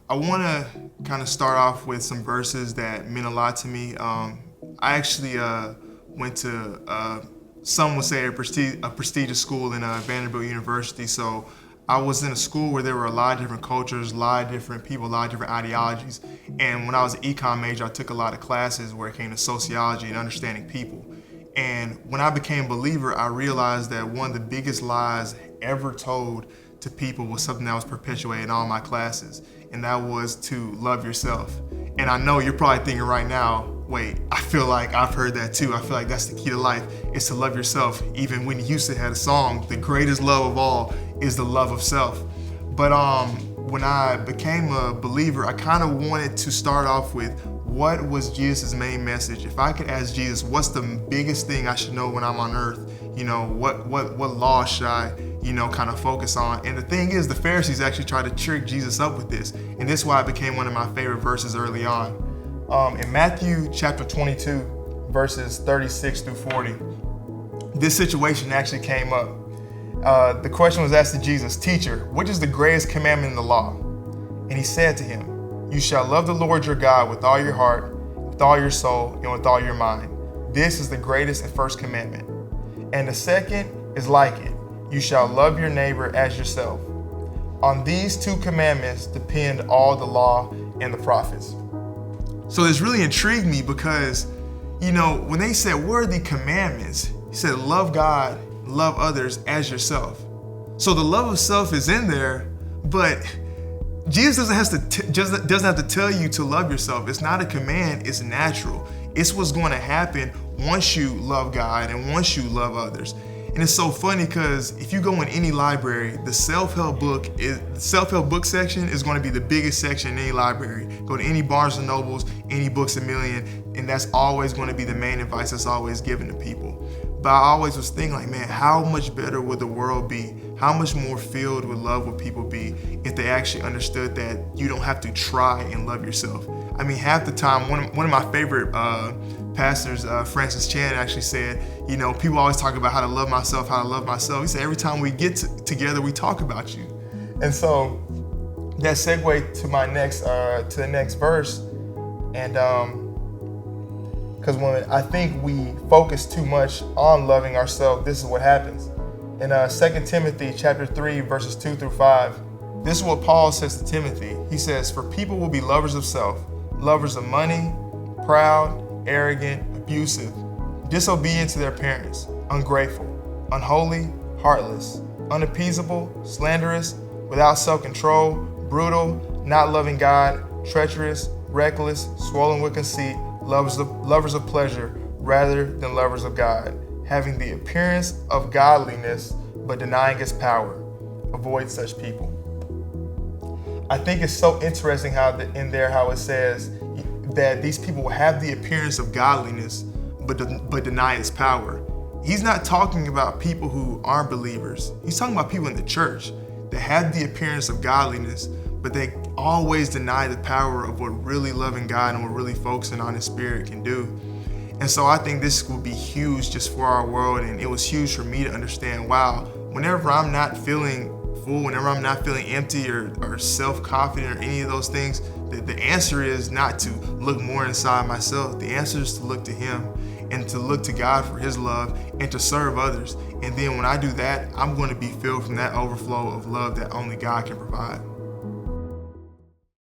I want to kind of start off with some verses that meant a lot to me. I actually went to, some would say, a prestigious school in Vanderbilt University. So I was in a school where there were a lot of different cultures, a lot of different people, a lot of different ideologies. And when I was an econ major, I took a lot of classes where it came to sociology and understanding people. And when I became a believer, I realized that one of the biggest lies ever told to people was something that was perpetuated in all my classes, and that was to love yourself. And I know you're probably thinking right now, wait, I feel like I've heard that too. I feel like that's the key to life, is to love yourself. Even Whitney Houston had a song, the greatest love of all is the love of self. But when I became a believer, I kind of wanted to start off with, what was Jesus' main message? If I could ask Jesus, what's the biggest thing I should know when I'm on earth? What law should I, kind of focus on? And the thing is, the Pharisees actually tried to trick Jesus up with this. And this is why it became one of my favorite verses early on. In Matthew chapter 22, verses 36 through 40, this situation actually came up. The question was asked to Jesus, "Teacher, which is the greatest commandment in the law?" And he said to him, "You shall love the Lord your God with all your heart, with all your soul, and with all your mind. This is the greatest and first commandment. And the second is like it. You shall love your neighbor as yourself. On these two commandments depend all the law and the prophets." So this really intrigued me because, when they said, what are the commandments? He said, love God, love others as yourself. So the love of self is in there, but Jesus doesn't have to tell you to love yourself. It's not a command, it's natural. It's what's going to happen once you love God and once you love others. And it's so funny because if you go in any library, the self-help book section is going to be the biggest section in any library. Go to any Barnes and Nobles, any Books A Million, and that's always going to be the main advice that's always given to people. But I always was thinking, like, man, how much better would the world be? How much more filled with love would people be if they actually understood that you don't have to try and love yourself? I mean, half the time, one of my favorite pastors, Francis Chan, actually said, people always talk about how to love myself, how to love myself. He said, every time we get together, we talk about you. And so that segued to my to the next verse. And because when I think we focus too much on loving ourselves, this is what happens. In 2 Timothy chapter 3, verses 2 through 5, this is what Paul says to Timothy. He says, "For people will be lovers of self, lovers of money, proud, arrogant, abusive, disobedient to their parents, ungrateful, unholy, heartless, unappeasable, slanderous, without self-control, brutal, not loving God, treacherous, reckless, swollen with conceit, lovers of pleasure rather than lovers of God, having the appearance of godliness but denying its power. Avoid such people." I think it's so interesting how it says that these people will have the appearance of godliness but deny its power. He's not talking about people who aren't believers. He's talking about people in the church that have the appearance of godliness, but they always deny the power of what really loving God and what really focusing on His Spirit can do. And so I think this will be huge just for our world, and it was huge for me to understand, wow, whenever I'm not feeling full, whenever I'm not feeling empty or self-confident or any of those things, the answer is not to look more inside myself. The answer is to look to Him and to look to God for His love and to serve others. And then when I do that, I'm going to be filled from that overflow of love that only God can provide.